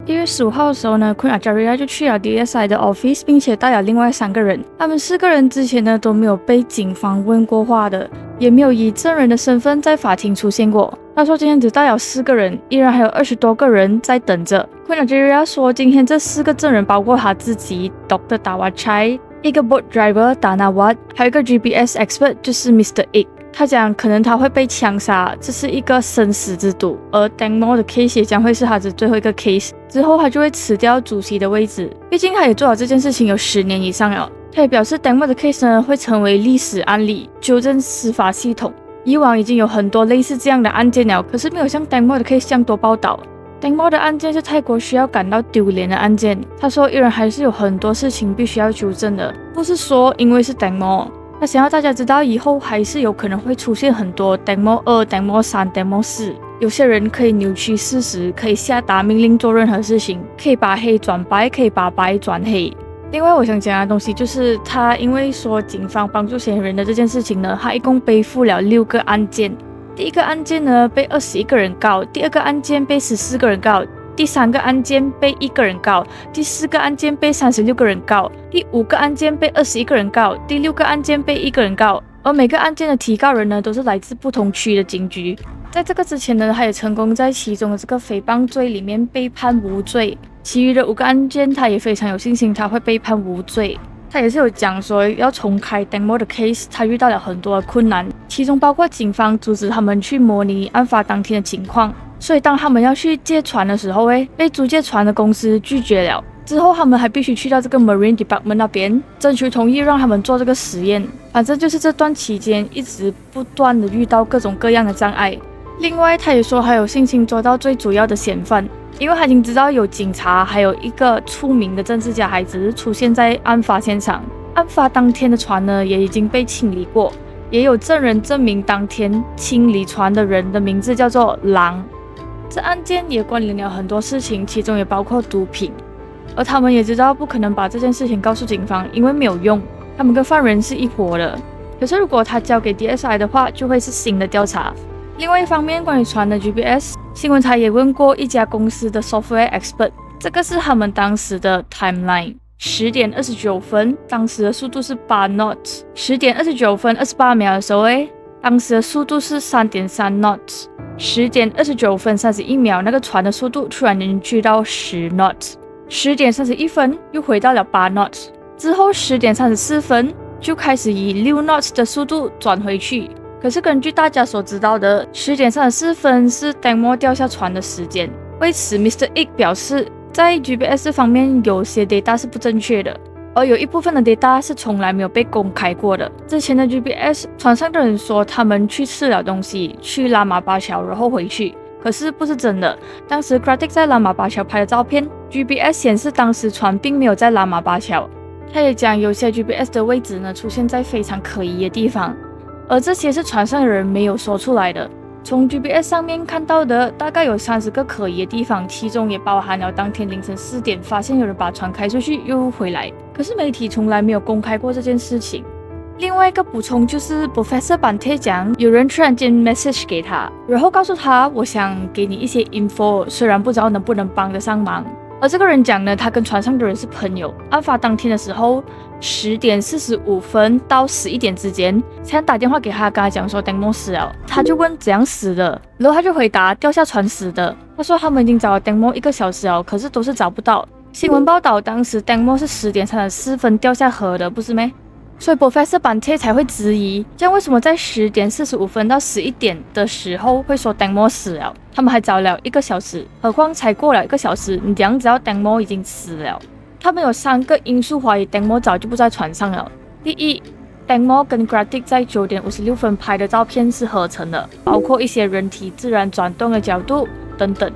1月15号的时候呢，Queen Ajaria 就去了 DSI 的 office， 并且带了另外3个人。他们4个人之前呢都没有被警方问过话的，也没有以证人的身份在法庭出现过。他说今天只带了4个人，依然还有20多个人在等着。Queen Ajaria 说今天这4个证人包括他自己 Dr. Dawachai， 一个 boat driver Danawat， 还有一个 GPS expert 就是 Mr. Ig。他讲可能他会被枪杀，这是一个生死之赌，而 Tang Mo 的 case 也将会是他的最后一个 case， 之后他就会辞掉主席的位置。毕竟他也做了这件事情有10年以上了。他也表示 Tang Mo 的 case 呢会成为历史案例，纠正司法系统。以往已经有很多类似这样的案件了，可是没有像 Tang Mo 的 case 这样多报道。Tang Mo 的案件是泰国需要感到丢脸的案件。他说依然还是有很多事情必须要纠正的，不是说因为是 Tang Mo。他想要大家知道，以后还是有可能会出现很多 Tang Mo 2、Tang Mo 3、Tang Mo 4。有些人可以扭曲事实，可以下达命令做任何事情，可以把黑转白，可以把白转黑。另外，我想讲的东西就是，他因为说警方帮助嫌疑人的这件事情呢，他一共背负了6个案件。第一个案件呢被21个人告，第二个案件被14个人告。第3个案件被1个人告，第4个案件被36个人告，第5个案件被21个人告，第6个案件被1个人告。而每个案件的提告人呢，都是来自不同区的警局。在这个之前呢，他也成功在其中的这个诽谤罪里面被判无罪。其余的5个案件，他也非常有信心他会被判无罪。他也是有讲说要重开 Tang Mo 的 case， 他遇到了很多的困难，其中包括警方阻止他们去模拟案发当天的情况。所以当他们要去借船的时候，被租借船的公司拒绝了。之后他们还必须去到这个 Marine Department 那边争取同意，让他们做这个实验。反正就是这段期间一直不断的遇到各种各样的障碍。另外他也说还有信心抓到最主要的嫌犯，因为他已经知道有警察还有一个出名的政治家孩子出现在案发现场。案发当天的船呢也已经被清理过，也有证人证明当天清理船的人的名字叫做狼。这案件也关联了很多事情，其中也包括毒品。而他们也知道不可能把这件事情告诉警方，因为没有用，他们跟犯人是一伙的。可是如果他交给 DSI 的话，就会是新的调查。另外一方面，关于船的 GPS， 新闻台也问过一家公司的 software expert， 这个是他们当时的 timeline。10点29分，当时的速度是8 knots。10点29分28秒的时候，当时的速度是3.3 knots。10点29分31秒，那个船的速度突然间去到10 knots。10点31分又回到了8 knots。之后10点34分就开始以6 knots 的速度转回去。可是根据大家所知道的，10点34分是 Tang Mo 掉下船的时间。为此 Mr. Ig 表示，在 GPS 方面有些 data 是不正确的，而有一部分的 data 是从来没有被公开过的。之前的 GPS 船上的人说他们去吃了东西，去拉玛巴桥然后回去，可是不是真的。当时 Kratik 在拉玛巴桥拍的照片， GPS 显示当时船并没有在拉玛巴桥。他也讲有些 GPS 的位置呢出现在非常可疑的地方，而这些是船上的人没有说出来的。从 GPS 上面看到的大概有30个可疑的地方，其中也包含了当天凌晨4点发现有人把船开出去又回来，可是媒体从来没有公开过这件事情。另外一个补充就是 Professor Bante 讲有人突然间 message 给他，然后告诉他我想给你一些 info， 虽然不知道能不能帮得上忙。而这个人讲呢，他跟船上的人是朋友。案发当天的时候10点45分到11点之间，才打电话给他，跟他讲说 Tang Mo 死了。他就问怎样死的，然后他就回答掉下船死的。他说他们已经找了 Tang Mo 1个小时了，可是都是找不到。新闻报道当时 Tang Mo 是10点34分掉下河的，不是咩？所以 Professor Bante 才会质疑，这样为什么在10点45分到11点的时候会说 Tang Mo 死了？他们还找了1个小时，何况才过了1个小时，你怎样知道 Tang Mo 已经死了？他们有3个因素怀疑 Tang Mo 早就不在船上了。第一， Tang Mo 跟 Kratik 在9点56分拍的照片是合成的，包括一些人体自然转动的角度等等。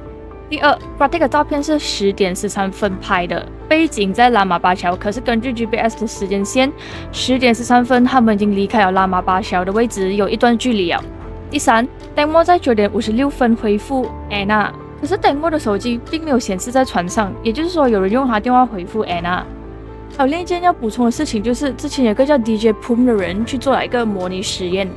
第二， Kratik 的照片是10点13分拍的，背景在拉玛巴桥，可是根据 GPS 的时间线，10点13分他们已经离开了拉玛巴桥的位置，有一段距离了。第三， Tang Mo 在9点56分回复 Anna， 可是 Tang Mo 的手机并没有显示在船上，也就是说有人用他电话回复 Anna。还有另一件要补充的事情就是，之前有个叫 DJ Pum 的人去做了一个模拟实验，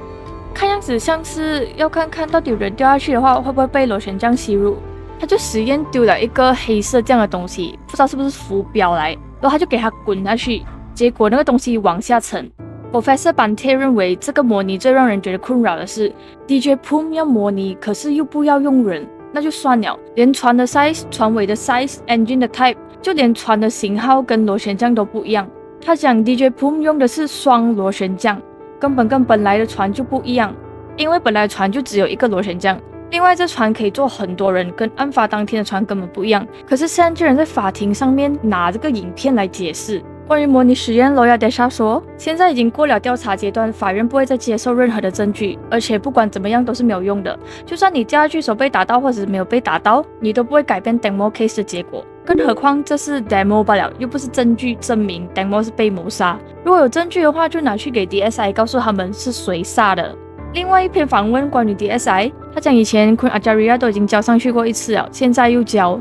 看样子像是要看看到底人掉下去的话会不会被螺旋桨吸入。他就实验丢了一个黑色这样的东西，不知道是不是浮标来，然后他就给他滚下去，结果那个东西往下沉。Professor Bante 认为这个模拟最让人觉得困扰的是 DJ Poom 要模拟，可是又不要用人，那就算了，连船的 size、船尾的 size、engine 的 type， 就连船的型号跟螺旋桨都不一样。他讲 DJ Poom 用的是双螺旋桨，根本跟本来的船就不一样，因为本来船就只有一个螺旋桨。另外，这船可以坐很多人，跟案发当天的船根本不一样。可是Sam居然在法庭上面拿这个影片来解释。关于模拟实验，Lawyer Desha 说，现在已经过了调查阶段，法院不会再接受任何的证据，而且不管怎么样都是没有用的。就算你掉下去手被打到，或者是没有被打到，你都不会改变 Tangmo case 的结果。更何况这是 demo 罢了，又不是证据证明 Tangmo 是被谋杀。如果有证据的话，就拿去给 DSI 告诉他们是谁杀的。另外一篇访问关于 DSI， 他讲以前 Kun Ajaria 都已经交上去过一次了，现在又交。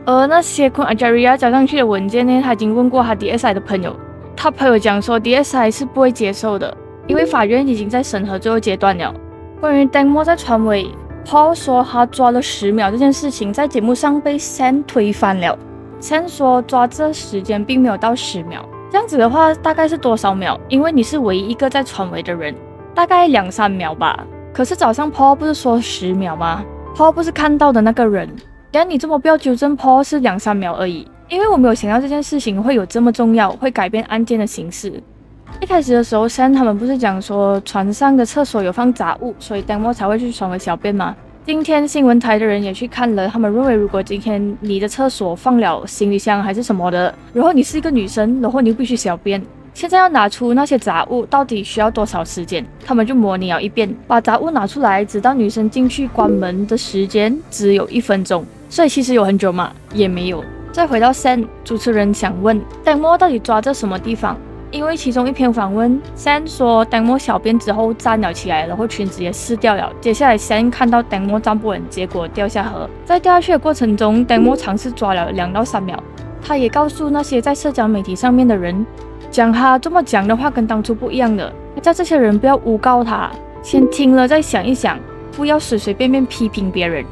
而那些 Kun Ajaria 交上去的文件呢，他已经问过他 DSI 的朋友，他朋友讲说 DSI 是不会接受的，因为法院已经在审核最后阶段了。关于 Tangmo 在船尾 Paul 说他抓了10秒这件事情，在节目上被 Sam 推翻了。Sam 说抓这时间并没有到10秒，这样子的话大概是多少秒？因为你是唯一一个在船尾的人，大概2-3秒吧。可是早上 Paul 不是说10秒吗？ Paul 不是看到的那个人。但你这么不要纠正 Paul 是2-3秒而已，因为我没有想到这件事情会有这么重要，会改变案件的形式。一开始的时候 Sam 他们不是讲说船上的厕所有放杂物，所以 Tangmo 才会去船尾小便吗？今天新闻台的人也去看了，他们认为如果今天你的厕所放了行李箱还是什么的，然后你是一个女生，然后你又必须小便，现在要拿出那些杂物到底需要多少时间？他们就模拟了一遍，把杂物拿出来，直到女生进去关门的时间只有1分钟，所以其实有很久嘛，也没有。再回到 Sam， 主持人想问 Tangmo 到底抓这什么地方？因为其中一篇访问 Sam 说 Tangmo 小便之后站了起来，然后裙子也湿掉了。接下来 Sam 看到 Tangmo 站不稳，结果掉下河。在掉下去的过程中 Tangmo 尝试抓了2到3秒。他也告诉那些在社交媒体上面的人，讲他这么讲的话跟当初不一样的，他叫这些人不要诬告他，先听了再想一想，不要随随便便批评别人。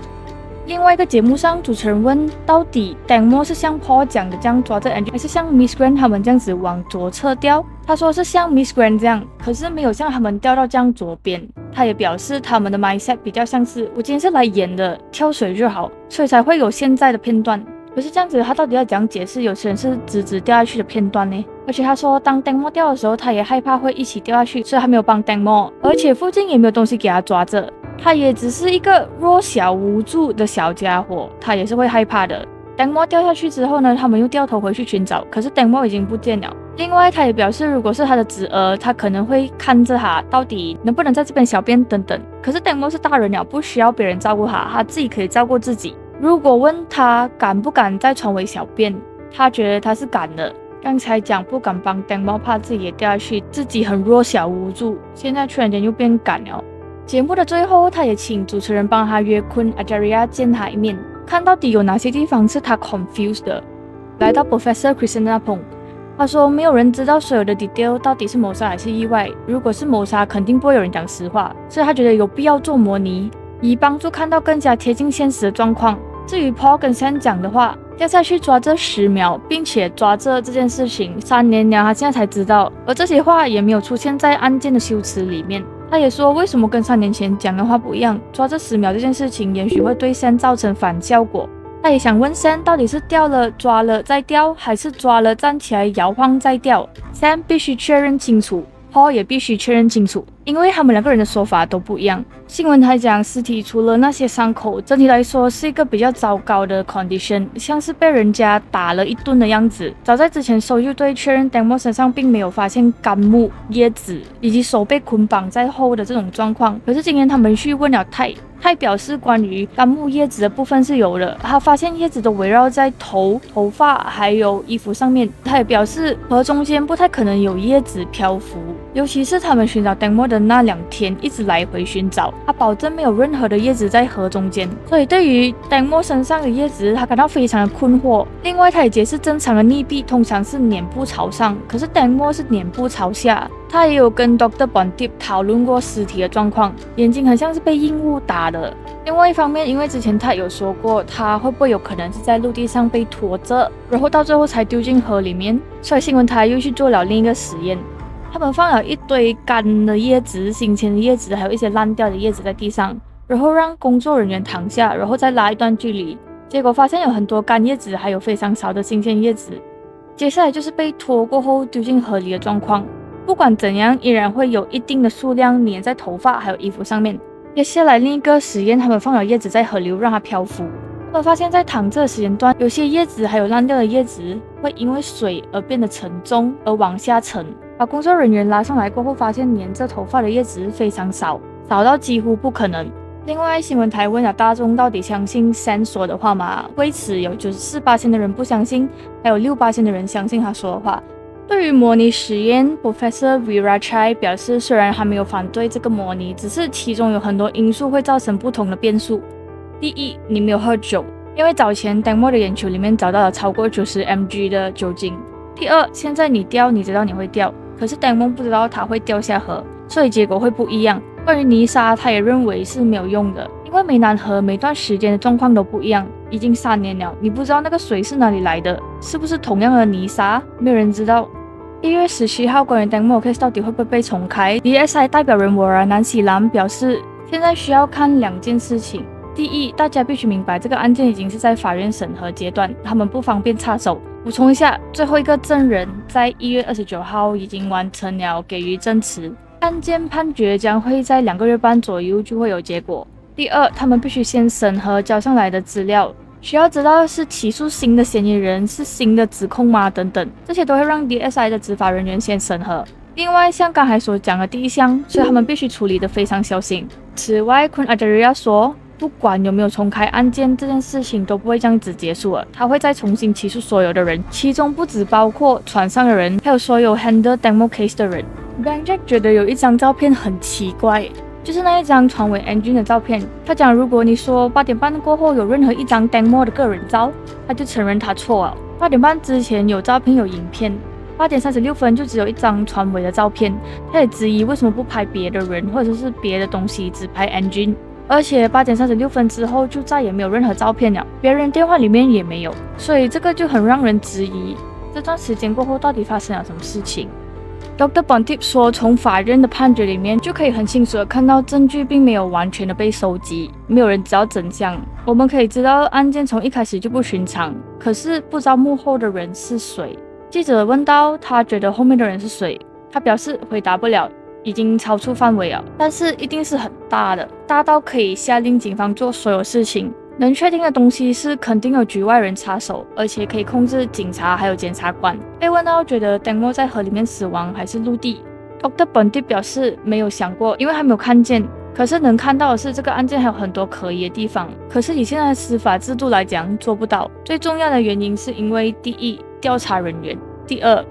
另外一个节目上，主持人问到底 Tangmo 是像 Paul 讲的这样抓着 engine， 还是像 Miss Grant 他们这样子往左侧掉？他说是像 Miss Grant 这样，可是没有像他们掉到这样左边。他也表示他们的 mindset 比较像是我今天是来演的，跳水就好，所以才会有现在的片段。可是这样子，他到底要怎样解释有些人是直直掉下去的片段呢？而且他说，当 Tangmo 掉的时候，他也害怕会一起掉下去，所以他没有帮 Tangmo， 而且附近也没有东西给他抓着。他也只是一个弱小无助的小家伙，他也是会害怕的。Tangmo 掉下去之后呢，他们又掉头回去寻找，可是 Tangmo 已经不见了。另外，他也表示，如果是他的侄儿，他可能会看着他到底能不能在这边小便等等。可是 Tangmo 是大人了，不需要别人照顾他，他自己可以照顾自己。如果问他敢不敢在船尾小便，他觉得他是敢的。刚才讲不敢帮 Tangmo， 怕自己也掉下去，自己很弱小无助，现在突然间又变敢了。节目的最后，他也请主持人帮他约 Kun Ajaria 见他一面，看到底有哪些地方是他 confused 的。来到 Professor Christina Pong， 他说没有人知道所有的 detail 到底是谋杀还是意外，如果是谋杀肯定不会有人讲实话，所以他觉得有必要做模拟，以帮助看到更加贴近现实的状况。至于 Paul 跟 Sam 讲的话，掉下去抓这10秒，并且抓这件事情3年了，他现在才知道，而这些话也没有出现在案件的修辞里面。他也说，为什么跟3年前讲的话不一样？抓这10秒这件事情，也许会对 Sam 造成反效果。他也想问 Sam 到底是掉了抓了再掉，还是抓了站起来摇晃再掉 ？Sam 必须确认清楚 ，Paul 也必须确认清楚，因为他们2个人的说法都不一样。新闻台讲，尸体除了那些伤口，整体来说是一个比较糟糕的 condition， 像是被人家打了一顿的样子。早在之前，搜救队确认 Tangmo 身上并没有发现干木、叶子以及手被捆绑在后的这种状况。可是今天他们去问了泰表示，关于干木叶子的部分是有的，他发现叶子都围绕在头发还有衣服上面。他也表示河中间不太可能有叶子漂浮，尤其是他们寻找 Dangmo 的那2天，一直来回寻找，他保证没有任何的叶子在河中间。所以对于 Dangmo 身上的叶子，他感到非常的困惑。另外，他也解释正常的溺毙通常是脸部朝上，可是 Dangmo 是脸部朝下。他也有跟 Dr. Pontip 讨论过尸体的状况，眼睛很像是被硬物打的。另外一方面，因为之前他有说过，他会不会有可能是在陆地上被拖着，然后到最后才丢进河里面，所以新闻台又去做了另一个实验。他们放了一堆干的叶子、新鲜的叶子，还有一些烂掉的叶子在地上，然后让工作人员躺下，然后再拉一段距离。结果发现有很多干叶子，还有非常少的新鲜叶子。接下来就是被拖过后丢进河里的状况。不管怎样，依然会有一定的数量粘在头发还有衣服上面。接下来另一个实验，他们放了叶子在河流让它漂浮。他们发现，在躺着的时间段，有些叶子还有烂掉的叶子会因为水而变得沉重，而往下沉。把工作人员拉上来过后，发现粘着头发的叶子非常少，少到几乎不可能。另外，新闻台问了大众到底相信 Sen 说的话吗？为此有94% 的人不相信，还有6% 的人相信他说的话。对于模拟实验 ，Professor Virachai 表示，虽然他没有反对这个模拟，只是其中有很多因素会造成不同的变数。第一，你没有喝酒，因为早前 Dangmo 的眼球里面找到了超过90 mg 的酒精。第二，现在你掉，你知道你会掉，可是 Dangmo 不知道它会掉下河，所以结果会不一样。关于泥沙，他也认为是没有用的，因为湄南河每段时间的状况都不一样，已经3年了，你不知道那个水是哪里来的，是不是同样的泥沙，没有人知道。1月17号，关于 Dangmo case 到底会不会被重开 ，DSI 代表人Waranasi Lam 表示，现在需要看2件事情。第一，大家必须明白，这个案件已经是在法院审核阶段，他们不方便插手。补充一下，最后一个证人在1月29号已经完成了给予证词，案件判决将会在2个月半左右就会有结果。第二，他们必须先审核交上来的资料。需要知道是起诉新的嫌疑人，是新的指控吗？等等，这些都会让 DSI 的执法人员先审核。另外，像刚才所讲的第一项，所以他们必须处理得非常小心。此外， Kun Ajaria 说，不管有没有重开案件，这件事情都不会这样子结束了，他会再重新起诉所有的人，其中不只包括船上的人，还有所有 handle Dangmo case 的人。Bang Jack 觉得有一张照片很奇怪。就是那一张船尾 engine 的照片，他讲如果你说8点半过后有任何一张 Dangmo 的个人照，他就承认他错了。8点半之前有照片有影片，8点36分就只有一张船尾的照片。他也质疑为什么不拍别的人或者是别的东西，只拍 engine。而且8点36分之后就再也没有任何照片了，别人电话里面也没有，所以这个就很让人质疑这段时间过后到底发生了什么事情。Dr. Pontip 说，从法院的判决里面就可以很清楚的看到证据并没有完全的被收集，没有人知道真相。我们可以知道案件从一开始就不寻常，可是不知道幕后的人是谁。记者问到他觉得后面的人是谁，他表示回答不了，已经超出范围了，但是一定是很大的，大到可以下令警方做所有事情。能确定的东西是肯定有局外人插手，而且可以控制警察还有检察官。被问到觉得 Dangmo 在河里面死亡还是陆地， Dr. Pontip 表示没有想过，因为还没有看见。可是能看到的是这个案件还有很多可疑的地方，可是以现在的司法制度来讲做不到。最重要的原因是因为第一，调查人员；第二，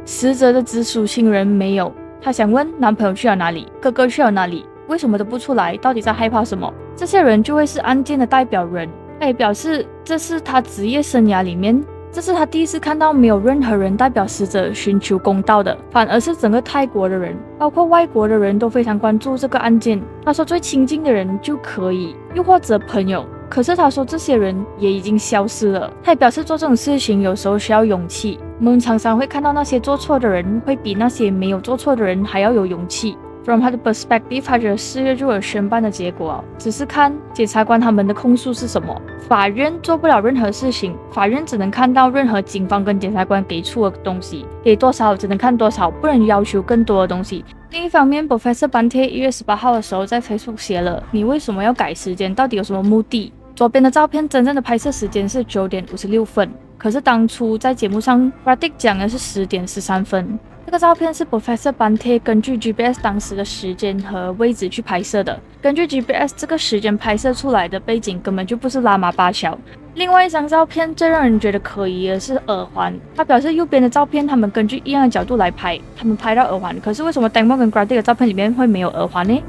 死者的直属亲人没有。他想问男朋友去了哪里，哥哥去了哪里，为什么都不出来，到底在害怕什么？这些人就会是案件的代表人。他也表示，这是他职业生涯里面，这是他第一次看到没有任何人代表死者寻求公道的，反而是整个泰国的人，包括外国的人都非常关注这个案件。他说最亲近的人就可以，又或者朋友。可是他说这些人也已经消失了。他也表示做这种事情有时候需要勇气。我们常常会看到那些做错的人会比那些没有做错的人还要有勇气。From 他的 perspective， 他觉得4月就有宣判的结果，只是看检察官他们的控诉是什么。法院做不了任何事情，法院只能看到任何警方跟检察官给出的东西，给多少只能看多少，不能要求更多的东西。另一方面 ，Professor Bante 1月18号的时候在 Facebook 写了：“你为什么要改时间？到底有什么目的？”左边的照片真正的拍摄时间是9点56分，可是当初在节目上 Pratik 讲的是10点13分。这个照片是 Professor Bante 根据 GPS 当时的时间和位置去拍摄的。根据 GPS 这个时间拍摄出来的背景根本就不是拉玛巴桥，另外一张照片最让人觉得可疑的是耳环，他表示右边的照片他们根据一样的角度来拍，他们拍到耳环，可是为什么 Dangmo 跟 Grady 的照片里面会没有耳环呢？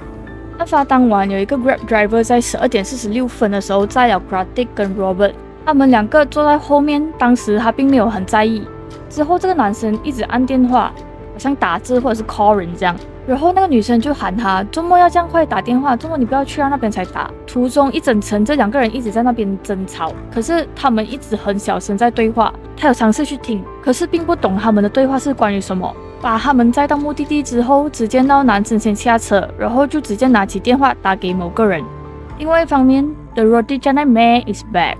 案发当晚，有一个 Grab driver 在12:46的时候载了 Grady 跟 Robert， 他们两个坐在后面，当时他并没有很在意。之后这个男生一直按电话，好像打字或者是 call 人这样。然后那个女生就喊他，周末要这样快打电话，周末你不要去到那边才打。途中一整程这两个人一直在那边争吵，可是他们一直很小声在对话。他有尝试去听，可是并不懂他们的对话是关于什么。把他们载到目的地之后，只见到男生先下车，然后就直接拿起电话打给某个人。另外一方面 ，The Rodijanai May is back。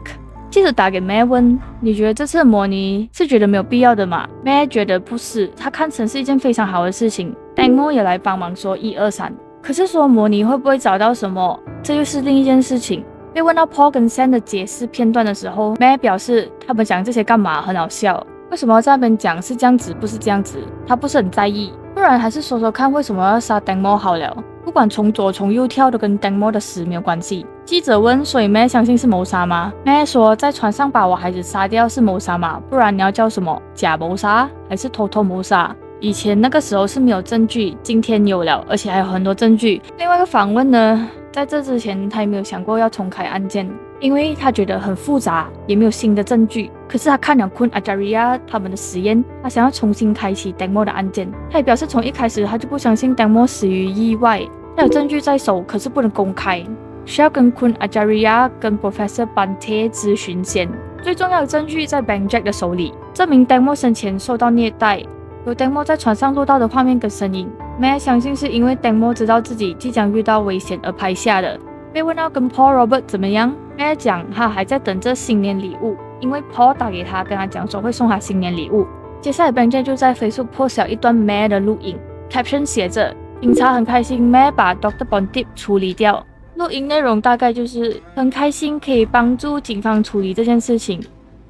记者打给 May 问：“你觉得这次的模拟是觉得没有必要的吗？” May 觉得不是，他看成是一件非常好的事情。Dangmo 也来帮忙说1、2、3，可是说模拟会不会找到什么，这又是另一件事情。被问到 Paul 跟 Sam 的解释片段的时候 ，May 表示他们讲这些干嘛，很好笑。为什么要在那边讲是这样子，不是这样子？他不是很在意，不然还是说说看为什么要杀 Dangmo 好了。不管从左从右跳都跟 Dangmo 的死没有关系。记者问，所以 May 相信是谋杀吗？ May 说，在船上把我孩子杀掉是谋杀吗？不然你要叫什么？假谋杀还是偷偷谋杀？以前那个时候是没有证据，今天有了，而且还有很多证据。另外一个访问呢，在这之前他也没有想过要重开案件，因为他觉得很复杂，也没有新的证据。可是他看了 Kun Ajaria 他们的实验，他想要重新开启 Dangmo 的案件。他也表示从一开始他就不相信 Dangmo 死于意外，他有证据在手，可是不能公开，需要跟 Kun Ajaria 跟 Professor Bante 咨询先。最重要的证据在 Bang Jack 的手里，证明 Dangmo 生前受到虐待。有 Dangmo 在船上录到的画面跟声音 ，May 相信是因为 Dangmo 知道自己即将遇到危险而拍下的。被问到跟 Paul Robert 怎么样 ，May 讲他还在等着新年礼物，因为 Paul 打给他跟他讲说会送他新年礼物。接下来 Bang Jack 就在 Facebook post 了一段 May 的录音 ，caption 写着：警察很开心 May 把 Dr. Bondip 处理掉。录音内容大概就是很开心可以帮助警方处理这件事情。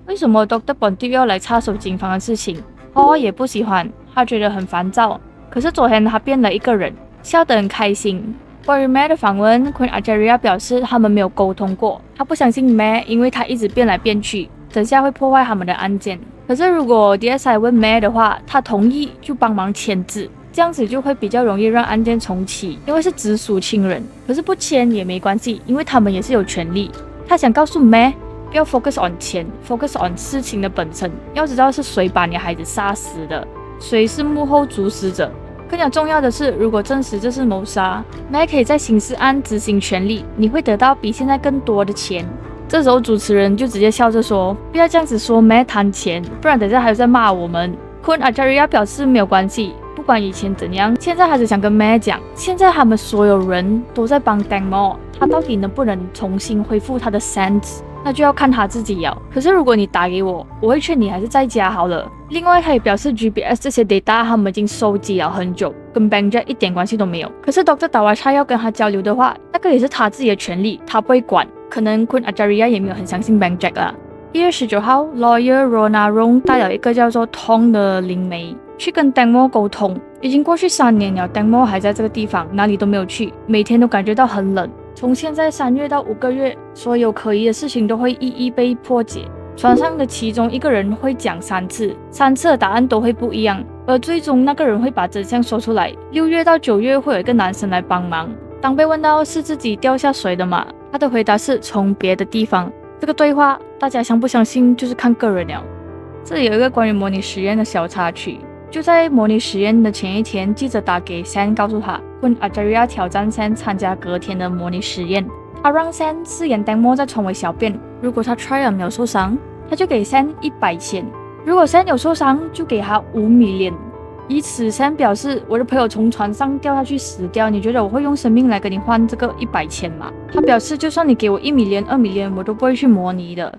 为什么 Dr. Bondip 要来插手警方的事情？ Paul 也不喜欢，他觉得很烦躁。可是昨天他变了一个人，笑得很开心。关于 May 的访问 ，Kun Ajaria 表示他们没有沟通过，他不相信 May， 因为他一直变来变去，等下会破坏他们的案件。可是如果 DSI 问 May 的话，他同意就帮忙签字，这样子就会比较容易让案件重启，因为是直属亲人。可是不签也没关系，因为他们也是有权利。他想告诉 May。不要 focus on 钱 ，focus on 事情的本身。要知道是谁把你孩子杀死的，谁是幕后主使者。更加重要的是，如果证实这是谋杀，May 可以在刑事案执行权利，你会得到比现在更多的钱。这时候主持人就直接笑着说：“不要这样子说 May 贪钱，不然等下还有在骂我们。” Kun Ajaria 表示没有关系，不管以前怎样，现在还是想跟 May 讲，现在他们所有人都在帮 Dangmo， 他到底能不能重新恢复他的 sense？那就要看他自己了。可是如果你打给我，我会劝你还是在家好了。另外，他也表示 GPS 这些 data 他们已经收集了很久，跟 Bang Jack 一点关系都没有。可是 Dr. Dawasha 要跟他交流的话，那个也是他自己的权利，他不会管。可能 Kun Ajaria 也没有很相信 Bang Jack 啦。1月19号 ，Lawyer Rona Rong 带了一个叫做 Tong 的灵媒去跟 Dangmo 沟通。已经过去3年了 ，Dangmo 还在这个地方，哪里都没有去，每天都感觉到很冷。从现在3月到5个月，所有可疑的事情都会一一被破解。船上的其中一个人会讲3次，3次的答案都会不一样，而最终那个人会把真相说出来。6月到9月会有一个男生来帮忙。当被问到是自己掉下水的吗？他的回答是从别的地方。这个对话大家相不相信就是看个人了。这里有一个关于模拟实验的小插曲。就在模拟实验的前一天，记者打给 Sam 告诉他 Kun Ajaria 挑战 Sam 参加隔天的模拟实验。他让 Sam 饰演 Dangmo 在船尾小便，如果他 trial 没有受伤，他就给 Sam 100千；如果 Sam 有受伤，就给他5 million。以此 Sam 表示，我的朋友从船上掉下去死掉，你觉得我会用生命来跟你换这个100千吗？他表示，就算你给我1 million、2 million，我都不会去模拟的。